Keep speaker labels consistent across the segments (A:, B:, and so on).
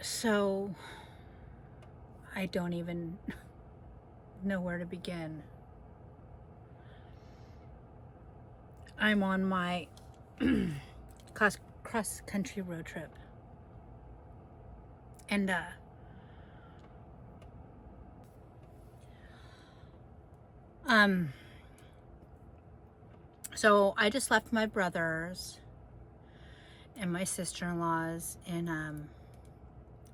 A: So I don't even know where to begin. I'm on my cross-country road trip. And so I just left my brothers and my sister-in-laws in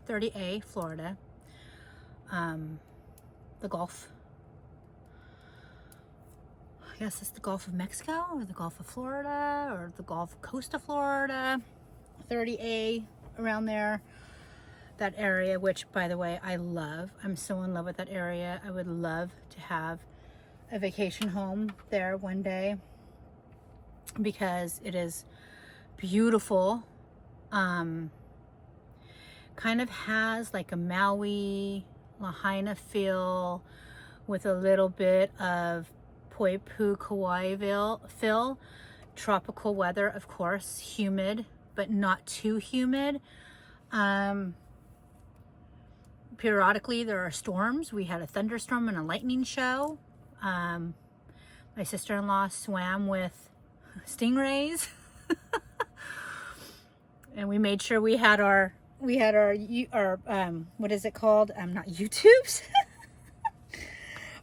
A: 30A, Florida. The Gulf. I guess it's the Gulf of Mexico or the Gulf of Florida or the Gulf Coast of Florida. 30A, around there. That area, which by the way I love. I'm so in love with that area. I would love to have a vacation home there one day because it is beautiful. Kind of has like a Maui, Lahaina feel with a little bit of Poipu, Kauai feel. Tropical weather, of course, humid, but not too humid. Periodically there are storms. We had a thunderstorm and a lightning show. My sister-in-law swam with stingrays. And we made sure we had our what is it called? Not YouTubes.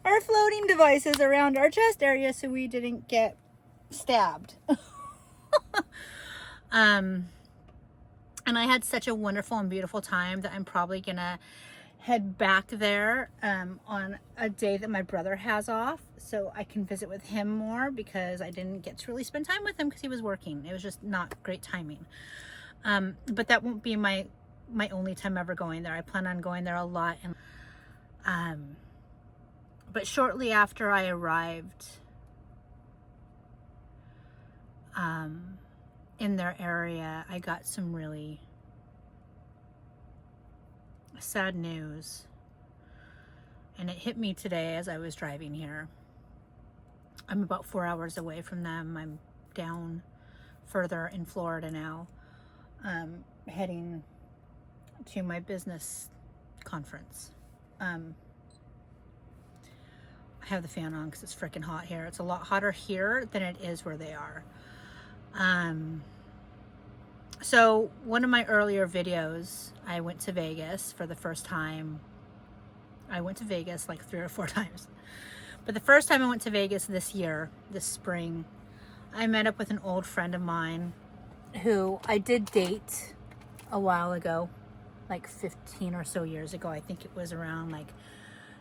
A: Our floating devices around our chest area so we didn't get stabbed. And I had such a wonderful and beautiful time that I'm probably gonna head back there on a day that my brother has off so I can visit with him more, because I didn't get to really spend time with him because he was working. It was just not great timing. But that won't be my only time ever going there. I plan on going there a lot. And but shortly after I arrived in their area, I got some really sad news, and it hit me today as I was driving here. I'm about 4 hours away from them. I'm down further in Florida now, heading to my business conference. I have the fan on because it's freaking hot here. It's a lot hotter here than it is where they are. So one of my earlier videos, I went to Vegas for the first time. I went to Vegas like 3 or 4 times. But the first time I went to Vegas this year, this spring, I met up with an old friend of mine who I did date a while ago, like 15 or so years ago. I think it was around like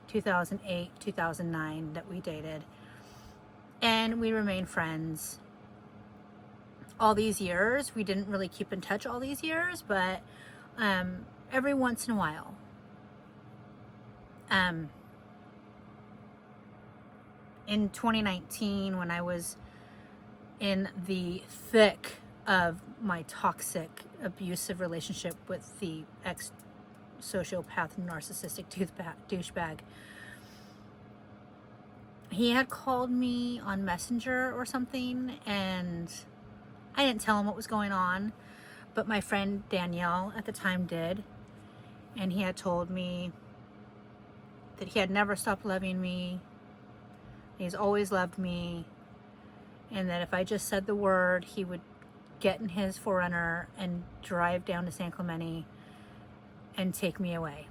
A: 2008, 2009 that we dated. And we remained friends all these years. We didn't really keep in touch all these years, but every once in a while. In 2019, when I was in the thick of my toxic, abusive relationship with the ex-sociopath, narcissistic douchebag, he had called me on Messenger or something, and I didn't tell him what was going on, but my friend Danielle at the time did, and he had told me that he had never stopped loving me, he's always loved me, and that if I just said the word, he would get in his 4Runner and drive down to San Clemente and take me away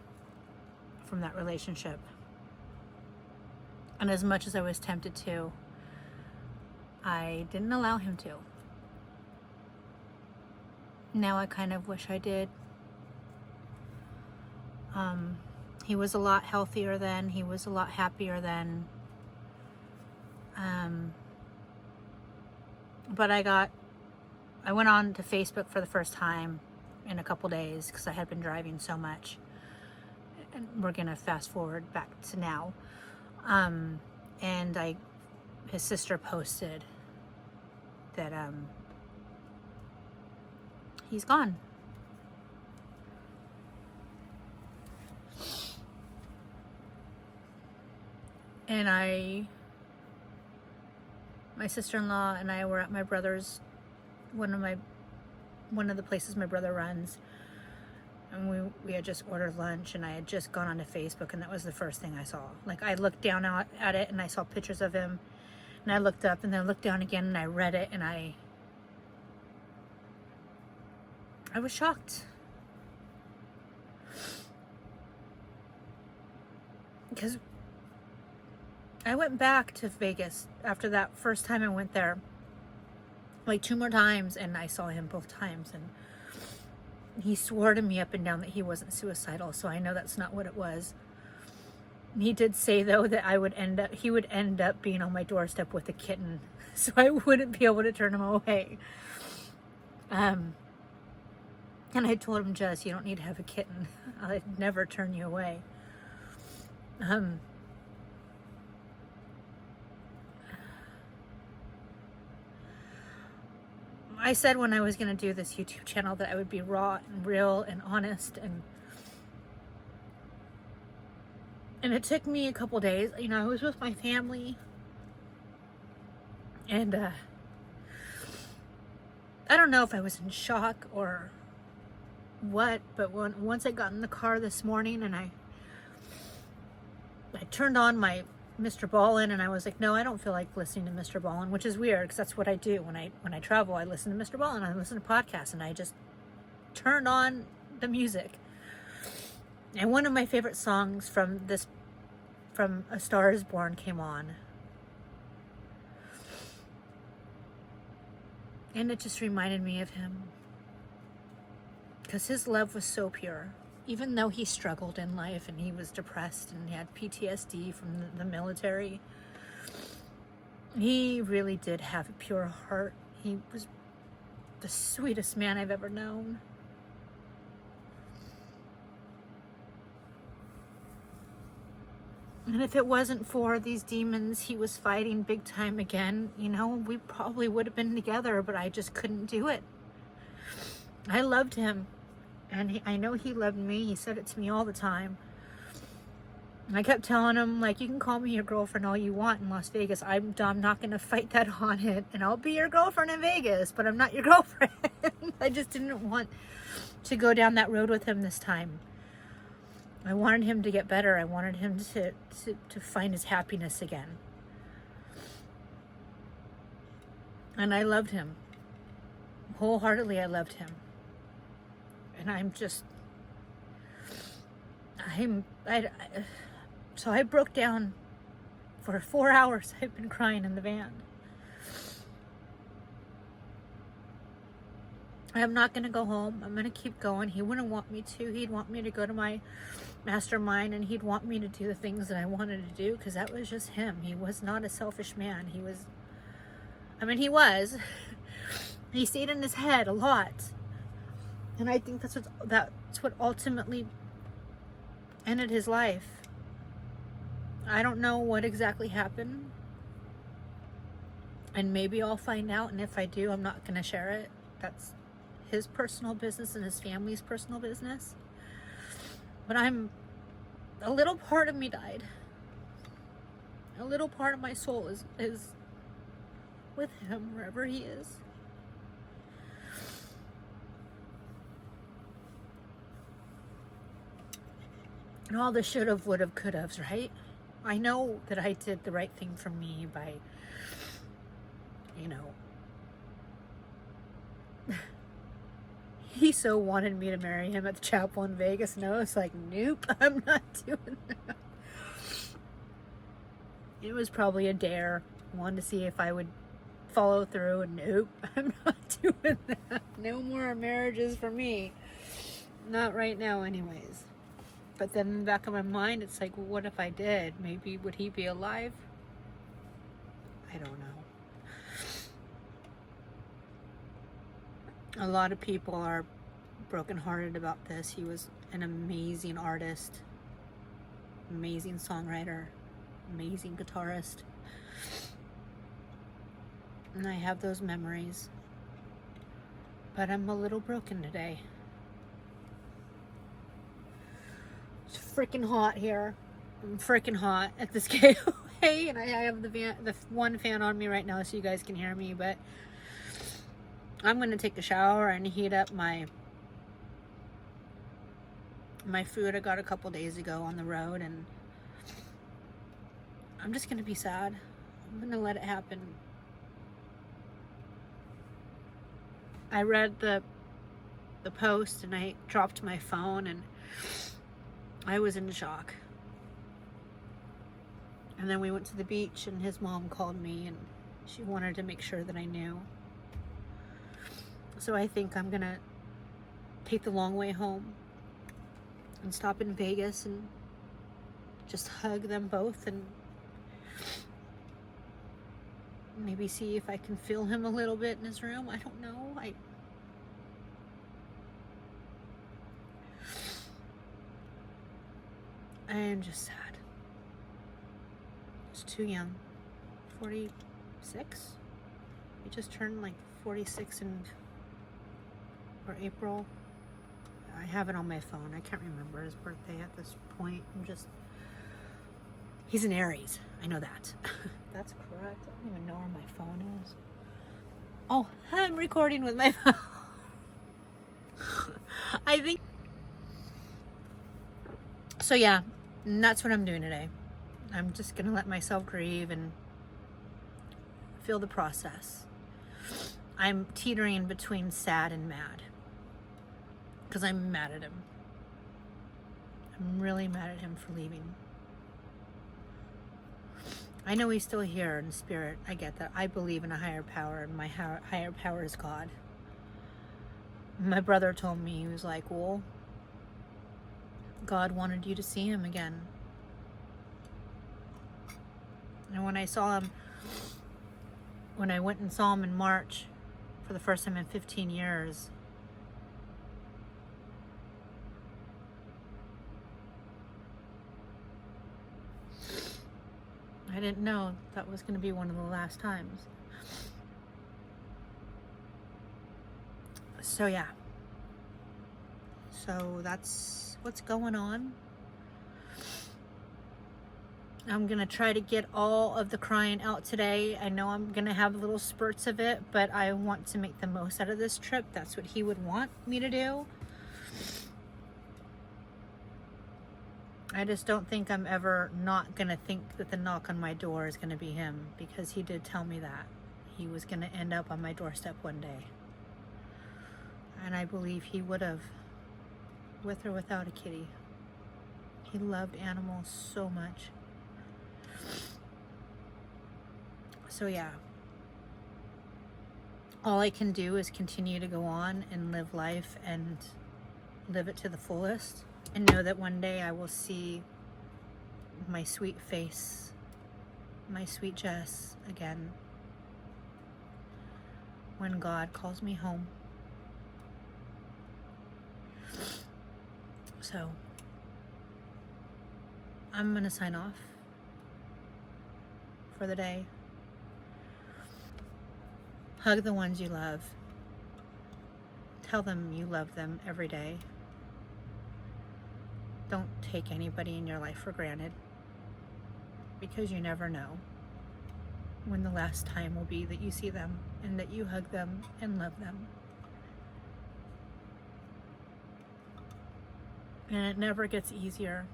A: from that relationship. And as much as I was tempted to, I didn't allow him to. Now I kind of wish I did. He was a lot healthier then. He was a lot happier then. But I went on to Facebook for the first time in a couple days because I had been driving so much. And we're gonna fast forward back to now. And his sister posted that he's gone. And my sister-in-law and I were at my brother's, one of the places my brother runs. and we had just ordered lunch, and I had just gone onto Facebook, and that was the first thing I saw. Like, I looked down at it, and I saw pictures of him, and I looked up, and then I looked down again, and I read it, and I was shocked. Because I went back to Vegas after that first time I went there, like 2 more times, and I saw him both times, and he swore to me up and down that he wasn't suicidal, so I know that's not what it was. He did say, though, that he would end up being on my doorstep with a kitten, so I wouldn't be able to turn him away. And I told him, Jess, you don't need to have a kitten. I'd never turn you away. I said when I was going to do this YouTube channel that I would be raw and real and honest, and it took me a couple days. You know, I was with my family, and I don't know if I was in shock or what, but once I got in the car this morning and I turned on my Mr. Ballin, and I was like, no, I don't feel like listening to Mr. Ballin, which is weird because that's what I do when I travel. I listen to Mr. Ballin, I listen to podcasts, and I just turned on the music. And one of my favorite songs from A Star Is Born came on, and it just reminded me of him, because his love was so pure. Even though he struggled in life and he was depressed and he had PTSD from the military, he really did have a pure heart. He was the sweetest man I've ever known. And if it wasn't for these demons he was fighting big time again, you know, we probably would have been together, but I just couldn't do it. I loved him. And I know he loved me. He said it to me all the time. And I kept telling him, like, you can call me your girlfriend all you want in Las Vegas. I'm not going to fight that on it. And I'll be your girlfriend in Vegas, but I'm not your girlfriend. I just didn't want to go down that road with him this time. I wanted him to get better. I wanted him to find his happiness again. And I loved him. Wholeheartedly, I loved him. And so I broke down for 4 hours. I've been crying in the van. I'm not going to go home. I'm going to keep going. He wouldn't want me to. He'd want me to go to my mastermind, and he'd want me to do the things that I wanted to do, because that was just him. He was not a selfish man. He was. He stayed in his head a lot. And I think that's what ultimately ended his life. I don't know what exactly happened. And maybe I'll find out. And if I do, I'm not going to share it. That's his personal business and his family's personal business. But a little part of me died. A little part of my soul is with him wherever he is. And all the should have, would have, could have, right? I know that I did the right thing for me by, he so wanted me to marry him at the chapel in Vegas, and I was like, nope, I'm not doing that. It was probably a dare. I wanted to see if I would follow through, and nope, I'm not doing that. No more marriages for me. Not right now anyways. But then in the back of my mind, it's like, well, what if I did? Maybe would he be alive? I don't know. A lot of people are brokenhearted about this. He was an amazing artist, amazing songwriter, amazing guitarist. And I have those memories. But I'm a little broken today. It's freaking hot here. I'm freaking hot at this KOA, and I have the one fan on me right now so you guys can hear me, but I'm going to take a shower and heat up my my food I got a couple days ago on the road, and I'm just gonna be sad. I'm gonna let it happen. I read the post and I dropped my phone and I was in shock. And then we went to the beach and his mom called me and she wanted to make sure that I knew. So I think I'm gonna take the long way home and stop in Vegas and just hug them both and maybe see if I can feel him a little bit in his room. I don't know. I am just sad. It's too young. 46? He just turned like 46 or April. I have it on my phone. I can't remember his birthday at this point. He's an Aries. I know that. That's correct. I don't even know where my phone is. Oh, I'm recording with my phone. I think. So yeah, and that's what I'm doing today. I'm just gonna let myself grieve and feel the process. I'm teetering between sad and mad because I'm mad at him. I'm really mad at him for leaving. I know he's still here in spirit. I get that. I believe in a higher power, and my higher power is God. My brother told me, he was like, well, God wanted you to see him again. And when I saw him, when I went and saw him in March for the first time in 15 years, I didn't know that was going to be one of the last times. So yeah. So that's what's going on. I'm going to try to get all of the crying out today. I know I'm going to have little spurts of it, but I want to make the most out of this trip. That's what he would want me to do. I just don't think I'm ever not going to think that the knock on my door is going to be him, because he did tell me that he was going to end up on my doorstep one day. And I believe he would have, with or without a kitty. He loved animals so much. So yeah, all I can do is continue to go on and live life and live it to the fullest, and know that one day I will see my sweet face, my sweet Jess again, when God calls me home. So I'm gonna sign off for the day. Hug the ones you love. Tell them you love them every day. Don't take anybody in your life for granted, because you never know when the last time will be that you see them and that you hug them and love them. And it never gets easier.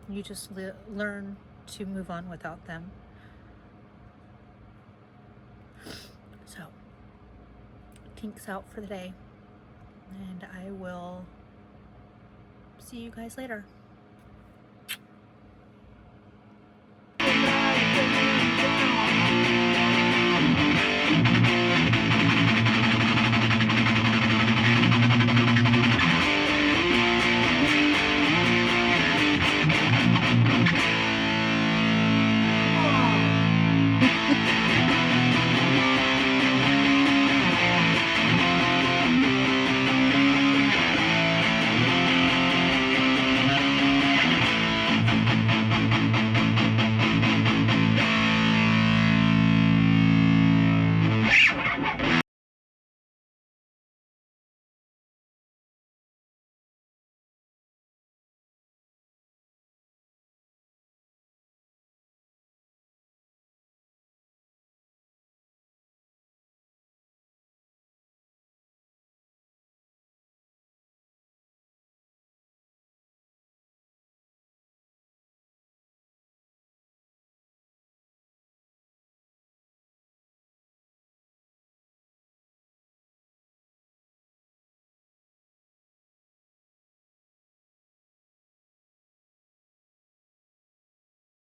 A: You just learn to move on without them. So, kinks out for the day, and I will see you guys later.